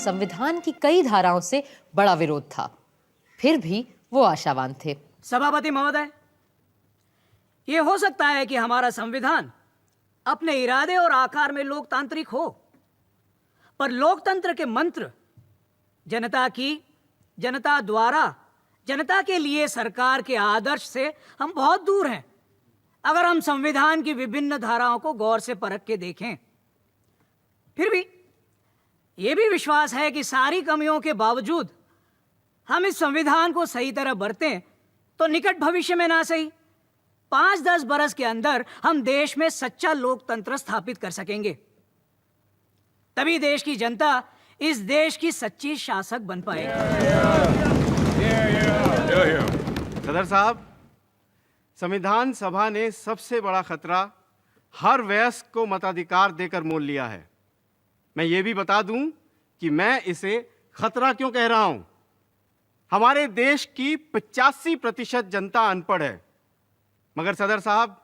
संविधान की कई धाराओं से बड़ा विरोध था। फिर भी वो आशावान थे। सभापति महोदय, ये हो सकता है कि हमारा संविधान अपने इरादे और आकार में लोकतांत्रिक हो, पर लोकतंत्र के मंत्र जनता की, जनता द्वारा, जनता के लिए सरकार के आदर्श से हम बहुत दूर हैं। अगर हम संविधान की विभिन्न धाराओं को गौर से परख के देखें, फिर भी यह भी विश्वास है कि सारी कमियों के बावजूद हम इस संविधान को सही तरह बरतें तो निकट भविष्य में ना सही 5-10 बरस के अंदर हम देश में सच्चा लोकतंत्र स्थापित कर सकेंगे। तभी देश की जनता इस देश की सच्ची शासक बन पाएगी। सदर साहब, संविधान सभा ने सबसे बड़ा खतरा हर वयस्क को मताधिकार देकर मोल लिया है। मैं ये भी बता दूं कि मैं इसे खतरा क्यों कह रहा हूं। हमारे देश की 85% जनता अनपढ़ है, मगर सदर साहब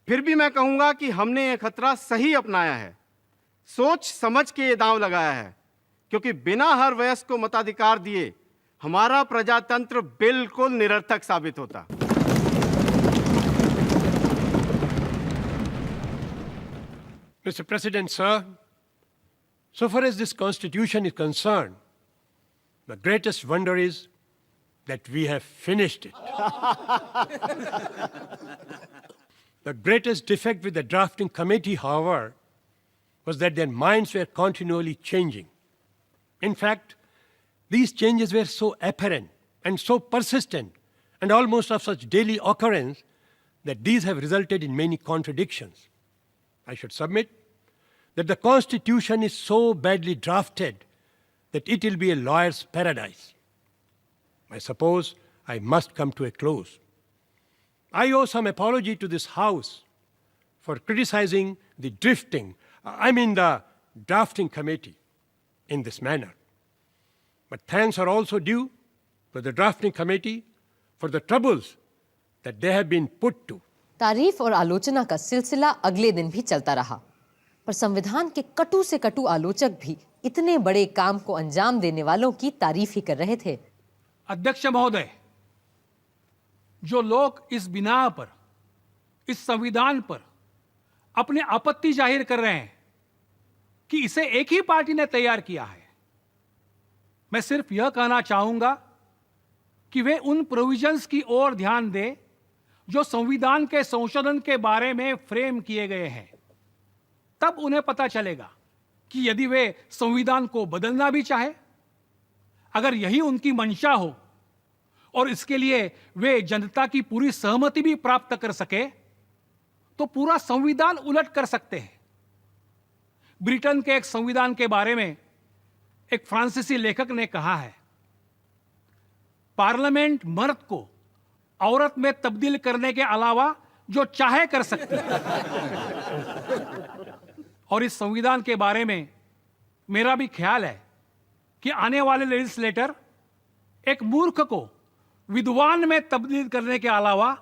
फिर भी मैं कहूंगा कि हमने ये खतरा सही अपनाया है, सोच समझ के ये दांव लगाया है, क्योंकि बिना हर वयस्क को मताधिकार दिए हमारा प्रजातंत्र बिल्कुल निरर्थक साबित होता। Mr. President, sir, so far as this Constitution is concerned, the greatest wonder is that we have finished it. The greatest defect with the drafting committee, however, was that their minds were continually changing. In fact, these changes were so apparent and so persistent and almost of such daily occurrence that these have resulted in many contradictions. I should submit that the Constitution is so badly drafted that it will be a lawyer's paradise. I suppose I must come to a close. I owe some apology to this House for criticizing the the drafting committee in this manner. But thanks are also due to the drafting committee for the troubles that they have been put to. तारीफ और आलोचना का सिलसिला अगले दिन भी चलता रहा, पर संविधान के कटु से कटु आलोचक भी इतने बड़े काम को अंजाम देने वालों की तारीफ ही कर रहे थे। अध्यक्ष महोदय, जो लोग इस बिना पर, इस संविधान पर अपनी आपत्ति जाहिर कर रहे हैं कि इसे एक ही पार्टी ने तैयार किया है, मैं सिर्फ यह कहना चाहूंगा कि वे उन प्रोविजंस की ओर ध्यान दें जो संविधान के संशोधन के बारे में फ्रेम किए गए हैं। तब उन्हें पता चलेगा कि यदि वे संविधान को बदलना भी चाहे, अगर यही उनकी मंशा हो और इसके लिए वे जनता की पूरी सहमति भी प्राप्त कर सके, तो पूरा संविधान उलट कर सकते हैं। ब्रिटेन के एक संविधान के बारे में एक फ्रांसीसी लेखक ने कहा है, पार्लियामेंट मर्द को औरत में तब्दील करने के अलावा जो चाहे कर सकती है। और इस संविधान के बारे में मेरा भी ख्याल है कि आने वाले लेजिस्लेटर एक मूर्ख को विद्वान में तब्दील करने के अलावा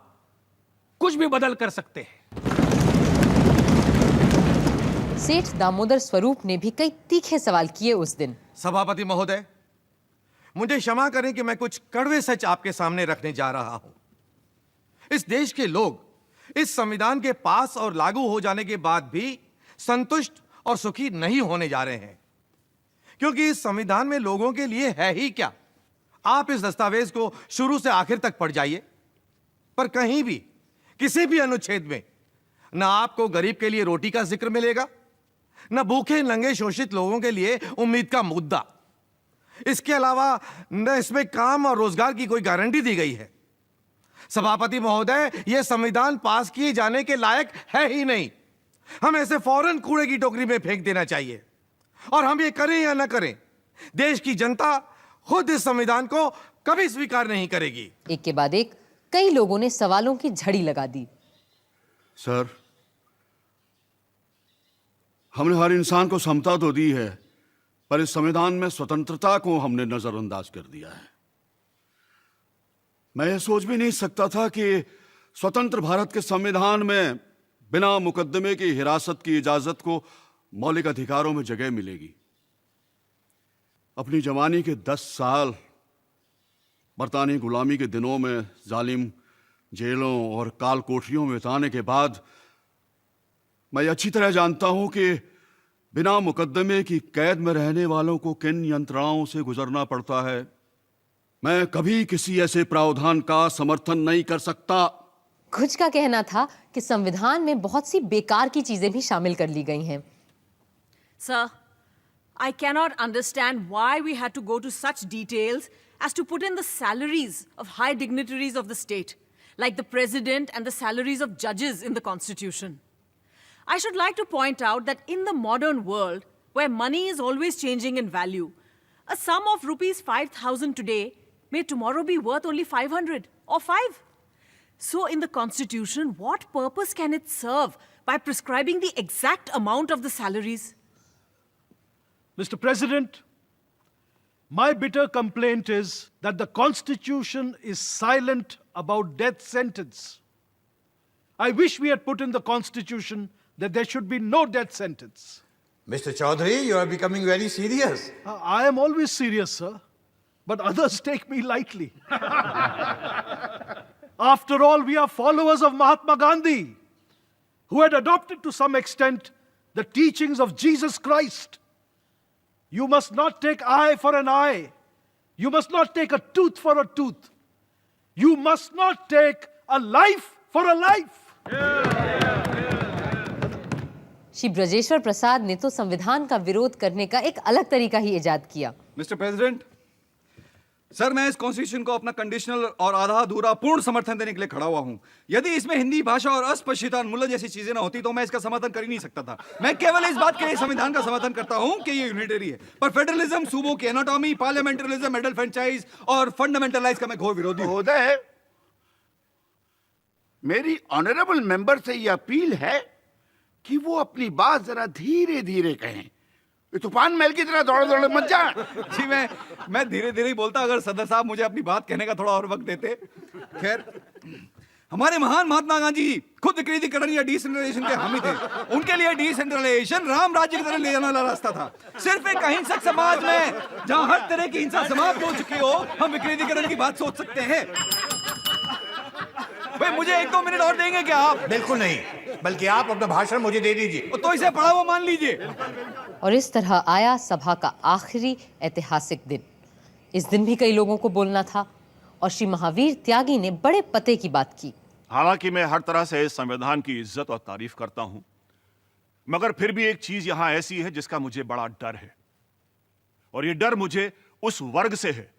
कुछ भी बदल कर सकते हैं। सेठ दामोदर स्वरूप ने भी कई तीखे सवाल किए उस दिन। सभापति महोदय, मुझे क्षमा करें कि मैं कुछ कड़वे सच आपके सामने रखने जा रहा हूं। इस देश के लोग इस संविधान के पास और लागू हो जाने के बाद भी संतुष्ट और सुखी नहीं होने जा रहे हैं, क्योंकि इस संविधान में लोगों के लिए है ही क्या। आप इस दस्तावेज को शुरू से आखिर तक पढ़ जाइए, पर कहीं भी किसी भी अनुच्छेद में न आपको गरीब के लिए रोटी का जिक्र मिलेगा, न भूखे नंगे शोषित लोगों के लिए उम्मीद का मुद्दा। इसके अलावा न इसमें काम और रोजगार की कोई गारंटी दी गई है। सभापति महोदय, यह संविधान पास किए जाने के लायक है ही नहीं। हम ऐसे फौरन कूड़े की टोकरी में फेंक देना चाहिए, और हम ये करें या न करें, देश की जनता खुद इस संविधान को कभी स्वीकार नहीं करेगी। एक के बाद एक कई लोगों ने सवालों की झड़ी लगा दी। सर, हमने हर इंसान को समता तो दी है, पर इस संविधान में स्वतंत्रता को हमने नजरअंदाज कर दिया है। मैं यह सोच भी नहीं सकता था कि स्वतंत्र भारत के संविधान में बिना मुकदमे की हिरासत की इजाजत को मौलिक अधिकारों में जगह मिलेगी। अपनी जवानी के 10 साल बरतानी गुलामी के दिनों में जालिम जेलों और काल कोठरियों में बिताने के बाद मैं अच्छी तरह जानता हूं कि बिना मुकदमे की कैद में रहने वालों को किन यंत्रणाओं से गुजरना पड़ता है। मैं कभी किसी ऐसे प्रावधान का समर्थन नहीं कर सकता। कुछ का कहना था कि संविधान में बहुत सी बेकार की चीजें भी शामिल कर ली गई हैं। Sir, I cannot understand why we had to go to such details as to put in the salaries of high dignitaries of the state, like the president and the salaries of judges in the Constitution. I should like to point out that in the modern world, where money is always changing in value, a sum of rupees 5,000 today may tomorrow be worth only 500 or 5. So in the Constitution, what purpose can it serve by prescribing the exact amount of the salaries? Mr. President, my bitter complaint is that the Constitution is silent about death sentence. I wish we had put in the Constitution that there should be no death sentence. Mr. Chaudhary, you are becoming very serious. I am always serious, sir, but others take me lightly. After all, we are followers of Mahatma Gandhi, who had adopted to some extent the teachings of Jesus Christ. You must not take eye for an eye. You must not take a tooth for a tooth. You must not take a life for a life. Shri Brajeshwar प्रसाद ने तो संविधान का विरोध करने का एक अलग तरीका ही इजाद किया। मिस्टर प्रेसिडेंट, सर मैं इस कॉन्स्टिट्यूशन को अपना कंडीशनल और आधा अधूरा पूर्ण समर्थन देने के लिए खड़ा हुआ हूं। यदि इसमें हिंदी भाषा और अस्पृश्यता उन्मूलन जैसी चीजें ना होती तो मैं इसका समर्थन कर ही नहीं सकता था। मैं केवल इस बात के लिए संविधान का समर्थन करता हूं कि ये यूनिटरी है, पर फेडरलिज्म, सूबों की एनाटॉमी, पार्लियामेंटरिज्म, एडल्ट फ्रेंचाइज और फंडामेंटलाइज का मैं घोर विरोधी हूं। महोदय, मेरी ऑनरेबल मेंबर से यह अपील है कि वो अपनी बात जरा धीरे धीरे कहें। तूफान महल की तरह दौड़ दौड़ मत जा। जी मैं धीरे धीरे ही बोलता, अगर सदर साहब मुझे अपनी बात कहने का थोड़ा और वक्त देते। खैर, हमारे महान महात्मा गांधी जी खुद विकेंद्रीकरण या डिसेंट्रलाइजेशन के हामी थे। उनके लिए डिसेंट्रलाइजेशन राम राज्य की तरह ले जाने वाला रास्ता था। सिर्फ एक अहिंसक समाज में जहां हर तरह की हिंसा समाप्त हो चुकी हो, हम विकेंद्रीकरण की बात सोच सकते हैं। भाई मुझे 1-2 मिनट और देंगे क्या आप? बिल्कुल नहीं, बल्कि आप अपना भाषण मुझे दे दीजिए। तो इसे पढ़ा हुआ मान लीजिए। और इस तरह आया सभा का आखिरी ऐतिहासिक दिन। इस दिन भी कई लोगों को बोलना था और श्री महावीर त्यागी ने बड़े पते की बात की। हालांकि मैं हर तरह से इस संविधान की इज्जत और तारीफ करता हूं, मगर फिर भी एक चीज यहां ऐसी है जिसका मुझे बड़ा डर है, और ये डर मुझे उस वर्ग से है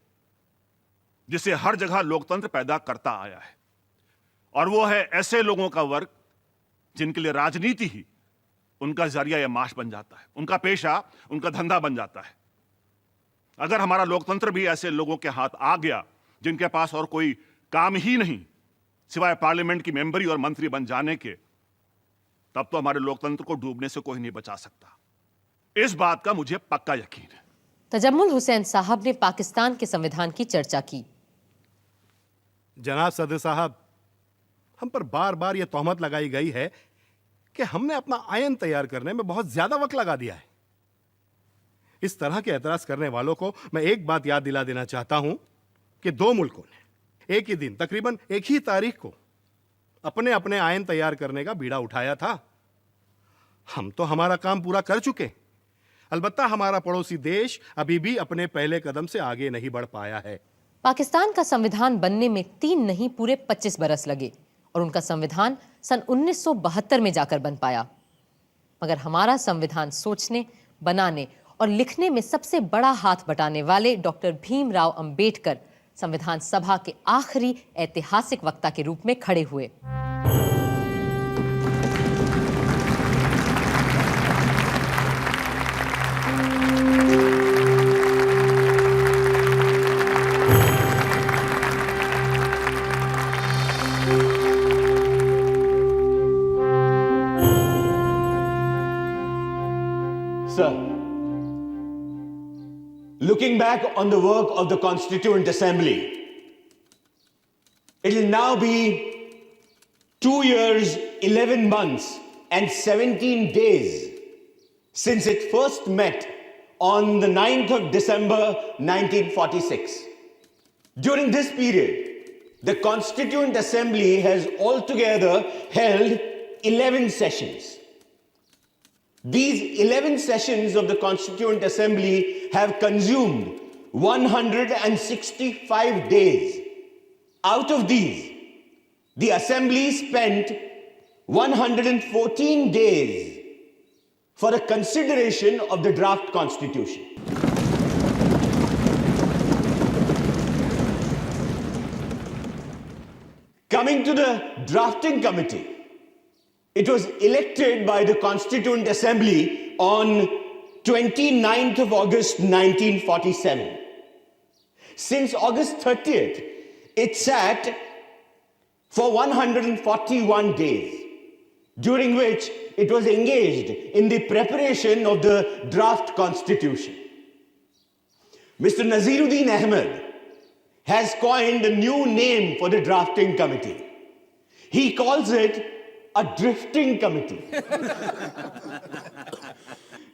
जिसे हर जगह लोकतंत्र पैदा करता आया है, और वो है ऐसे लोगों का वर्ग जिनके लिए राजनीति ही उनका जरिया या माश बन जाता है, उनका पेशा, उनका धंधा बन जाता है। अगर हमारा लोकतंत्र भी ऐसे लोगों के हाथ आ गया जिनके पास और कोई काम ही नहीं सिवाय पार्लियामेंट की मेंबरी और मंत्री बन जाने के, तब तो हमारे लोकतंत्र को डूबने से कोई नहीं बचा सकता। इस बात का मुझे पक्का यकीन है। तजम्मुल हुसैन साहब ने पाकिस्तान के संविधान की चर्चा की। जनाब सदर साहब, हम पर बार बार यह तोहमत लगाई गई है कि हमने अपना आयन तैयार करने में बहुत ज्यादा वक्त लगा दिया है। इस तरह के एतराज करने वालों को मैं एक बात याद दिला देना चाहता हूं कि 2 मुल्कों ने एक ही दिन, तकरीबन एक ही तारीख को अपने अपने आयन तैयार करने का बीड़ा उठाया था। हम तो हमारा काम पूरा कर चुके, अलबत्ता हमारा पड़ोसी देश अभी भी अपने पहले कदम से आगे नहीं बढ़ पाया है। पाकिस्तान का संविधान बनने में 3 नहीं पूरे 25 बरस लगे और उनका संविधान सन 1972 में जाकर बन पाया। मगर हमारा संविधान सोचने, बनाने और लिखने में सबसे बड़ा हाथ बटाने वाले डॉक्टर भीमराव अंबेडकर संविधान सभा के आखिरी ऐतिहासिक वक्ता के रूप में खड़े हुए। Sir, looking back on the work of the Constituent Assembly, it will now be 2 years, 11 months, and 17 days since it first met on the 9th of December 1946. During this period, the Constituent Assembly has altogether held 11 sessions. These 11 sessions of the Constituent Assembly have consumed 165 days. Out of these, the Assembly spent 114 days for a consideration of the draft Constitution. Coming to the drafting committee, it was elected by the Constituent Assembly on 29th of August 1947. Since August 30th, it sat for 141 days, during which it was engaged in the preparation of the draft constitution. Mr. Naziruddin Ahmed has coined a new name for the drafting committee. He calls it a drifting committee.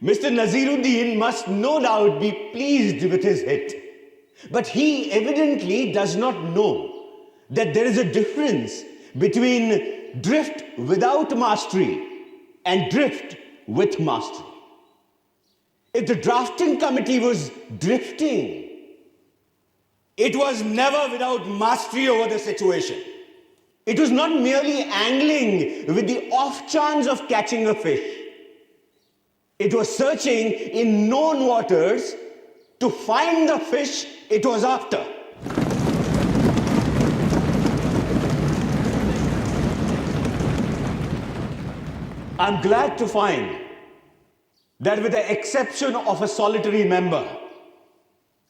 Mr. Naziruddin must no doubt be pleased with his hit, but he evidently does not know that there is a difference between drift without mastery and drift with mastery. If the drafting committee was drifting, it was never without mastery over the situation. It was not merely angling with the off chance of catching a fish. It was searching in known waters to find the fish it was after. I'm glad to find that with the exception of a solitary member,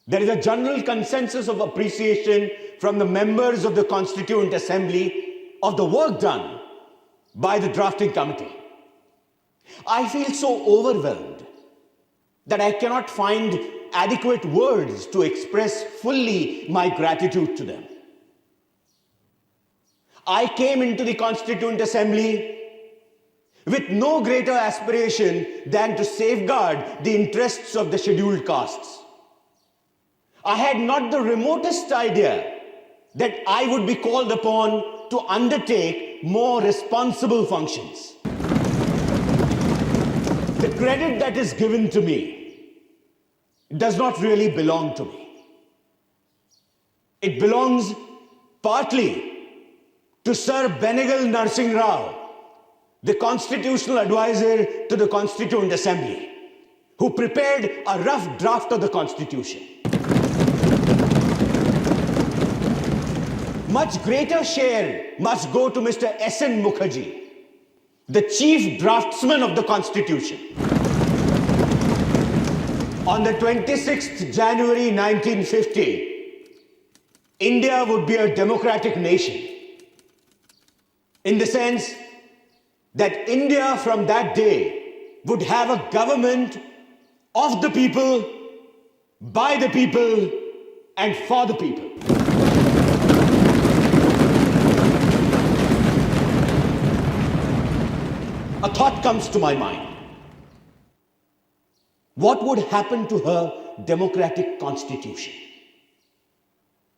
there is a general consensus of appreciation from the members of the Constituent Assembly of the work done by the drafting committee. I feel so overwhelmed that I cannot find adequate words to express fully my gratitude to them. I came into the Constituent Assembly with no greater aspiration than to safeguard the interests of the scheduled castes. I had not the remotest idea that I would be called upon to undertake more responsible functions. The credit that is given to me does not really belong to me. It belongs partly to Sir Benegal Narsingh Rao, the constitutional advisor to the Constituent Assembly, who prepared a rough draft of the Constitution. Much greater share must go to Mr. S.N. Mukherjee, the chief draftsman of the Constitution. On the 26th January 1950, India would be a democratic nation, in the sense that India from that day would have a government of the people, by the people, and for the people. A thought comes to my mind. What would happen to her democratic constitution?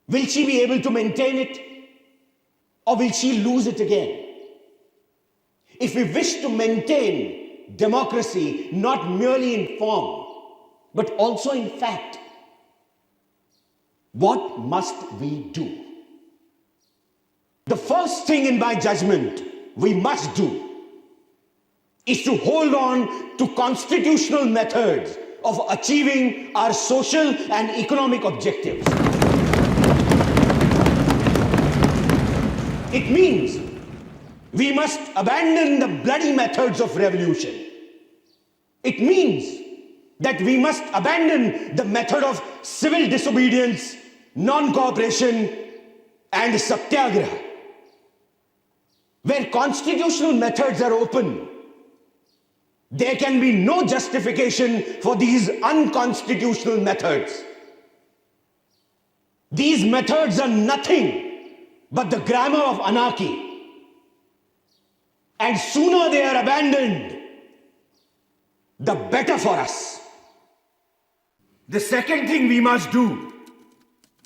Will she be able to maintain it, or will she lose it again? If we wish to maintain democracy not merely in form, but also in fact, what must we do? The first thing in my judgment we must do is to hold on to constitutional methods of achieving our social and economic objectives. It means we must abandon the bloody methods of revolution. It means that we must abandon the method of civil disobedience, non-cooperation, and satyagraha. Where constitutional methods are open, there can be no justification for these unconstitutional methods. These methods are nothing but the grammar of anarchy. And sooner they are abandoned, the better for us. The second thing we must do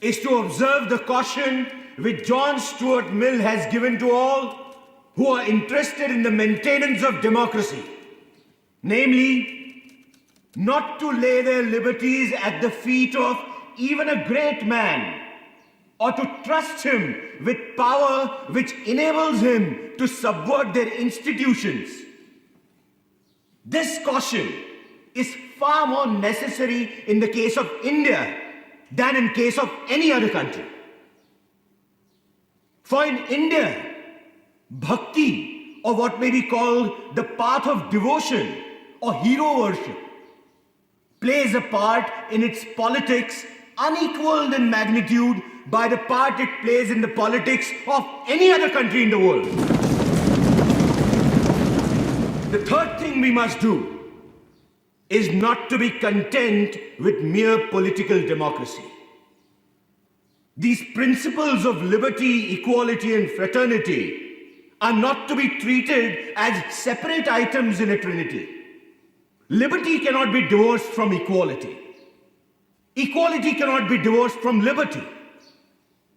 is to observe the caution which John Stuart Mill has given to all who are interested in the maintenance of democracy, namely, not to lay their liberties at the feet of even a great man, or to trust him with power which enables him to subvert their institutions. This caution is far more necessary in the case of India than in case of any other country. For in India, bhakti, or what may be called the path of devotion or hero worship, plays a part in its politics unequaled in magnitude by the part it plays in the politics of any other country in the world. The third thing we must do is not to be content with mere political democracy. These principles of liberty, equality, and fraternity are not to be treated as separate items in a trinity. Liberty cannot be divorced from equality. Equality cannot be divorced from liberty.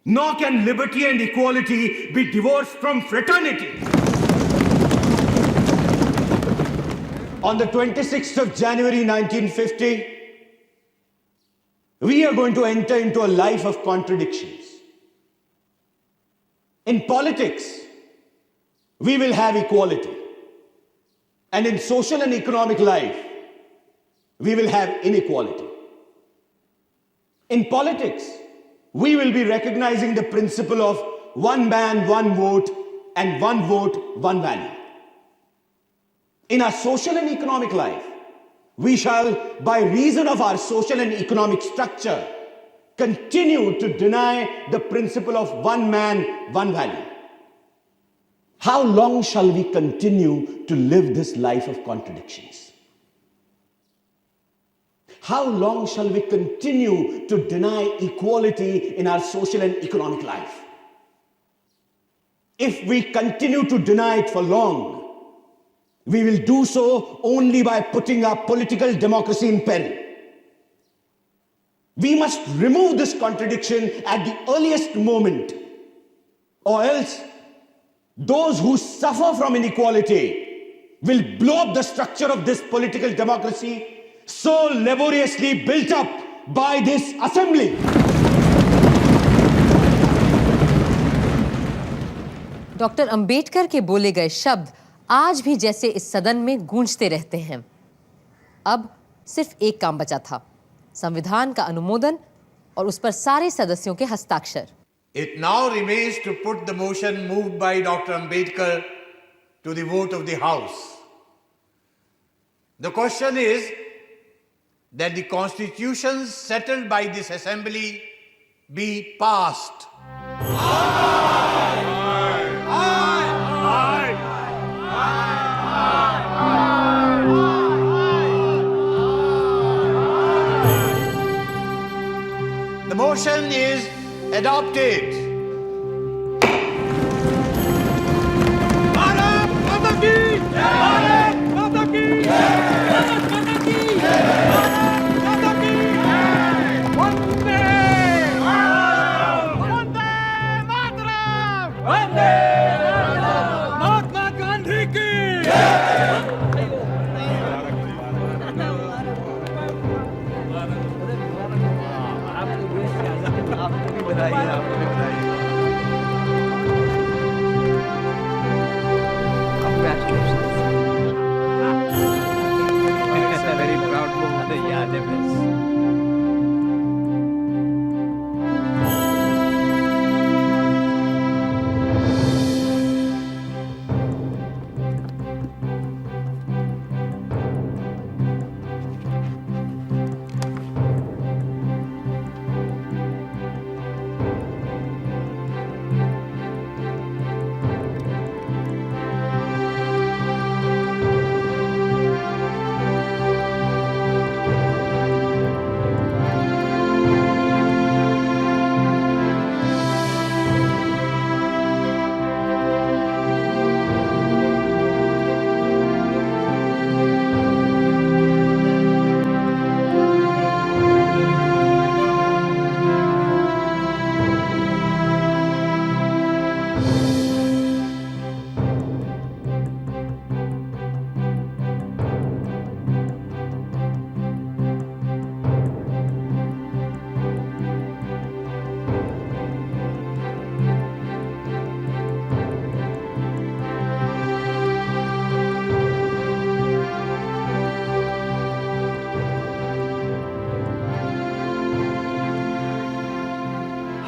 Nor can liberty and equality be divorced from fraternity. On the 26th of January 1950, we are going to enter into a life of contradictions. In politics, we will have equality. And in social and economic life, we will have inequality. In politics, we will be recognizing the principle of one man, one vote, and one vote, one value. In our social and economic life, we shall, by reason of our social and economic structure, continue to deny the principle of one man, one value. How long shall we continue to live this life of contradictions? How long shall we continue to deny equality in our social and economic life? If we continue to deny it for long, we will do so only by putting our political democracy in peril. We must remove this contradiction at the earliest moment, or else those who suffer from inequality will blow up the structure of this political democracy so laboriously built up by this assembly. Doctor Ambedkar के बोले गए शब्द आज भी जैसे इस सदन में गूंजते रहते हैं। अब सिर्फ एक काम बचा था, संविधान का अनुमोदन और उस पर सारे सदस्यों के हस्ताक्षर। It now remains to put the motion moved by Dr. Ambedkar to the vote of the House. The question is that the constitutions settled by this assembly be passed. The motion is adopted. Bharat माता की जय! भारत माता की जय! भारत माता की जय! भारत माता की जय! वंदे मातरम! वंदे मातरम! वंदे मातरम! महात्मा गांधी की आपको भी बधाई, आपको भी बधाई।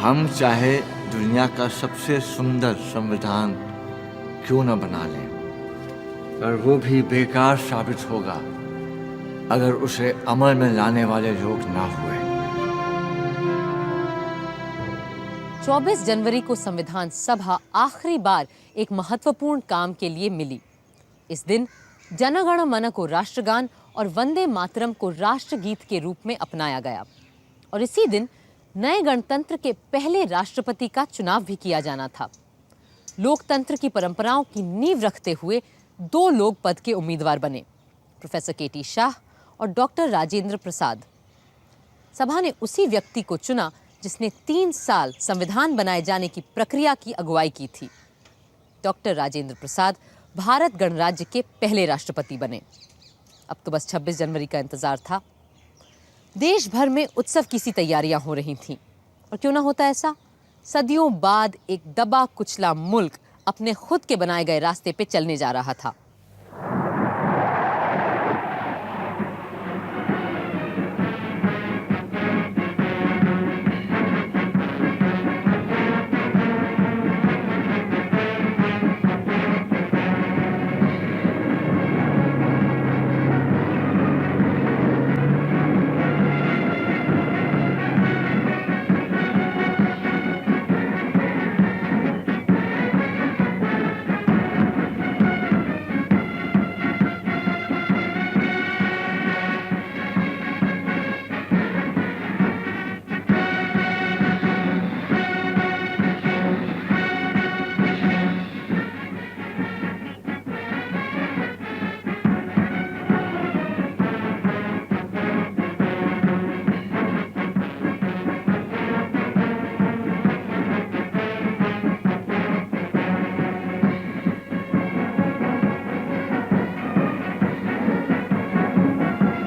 हम चाहे दुनिया का सबसे सुंदर संविधान क्यों न बना लें, पर वो भी बेकार साबित होगा अगर उसे अमल में लाने वाले लोग ना हुए। 24 जनवरी को संविधान सभा आखिरी बार एक महत्वपूर्ण काम के लिए मिली। इस दिन जन गण मन को राष्ट्रगान और वंदे मातरम को राष्ट्रगीत के रूप में अपनाया गया और इसी दिन नए गणतंत्र के पहले राष्ट्रपति का चुनाव भी किया जाना था। लोकतंत्र की परंपराओं की नींव रखते हुए 2 लोग पद के उम्मीदवार बने, प्रोफेसर केटी शाह और डॉक्टर राजेंद्र प्रसाद। सभा ने उसी व्यक्ति को चुना जिसने 3 साल संविधान बनाए जाने की प्रक्रिया की अगुवाई की थी। डॉक्टर राजेंद्र प्रसाद भारत गणराज्य के पहले राष्ट्रपति बने। अब तो बस 26 जनवरी का इंतजार था। देश भर में उत्सव की सी तैयारियां हो रही थीं। और क्यों ना होता ऐसा? सदियों बाद एक दबा कुचला मुल्क अपने खुद के बनाए गए रास्ते पे चलने जा रहा था।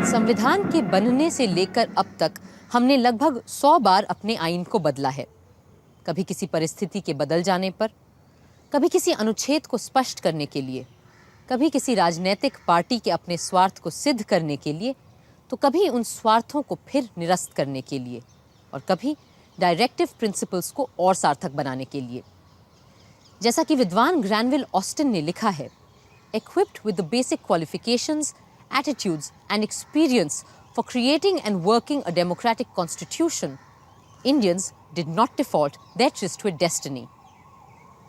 संविधान के बनने से लेकर अब तक हमने लगभग 100 बार अपने आईन को बदला है। कभी किसी परिस्थिति के बदल जाने पर, कभी किसी अनुच्छेद को स्पष्ट करने के लिए, कभी किसी राजनीतिक पार्टी के अपने स्वार्थ को सिद्ध करने के लिए, तो कभी उन स्वार्थों को फिर निरस्त करने के लिए और कभी डायरेक्टिव प्रिंसिपल्स को और सार्थक बनाने के लिए। जैसा कि विद्वान ग्रैनविल ऑस्टिन ने लिखा है, equipped with the basic qualifications, attitudes and experience for creating and working a democratic constitution, Indians did not default their twisted destiny.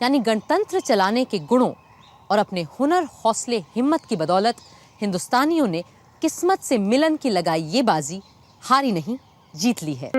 यानी गणतंत्र चलाने के गुणों और अपने हुनर, हौसले, हिम्मत की बदौलत हिंदुस्तानियों ने किस्मत से मिलन की लगाई ये बाजी हारी नहीं, जीत ली है।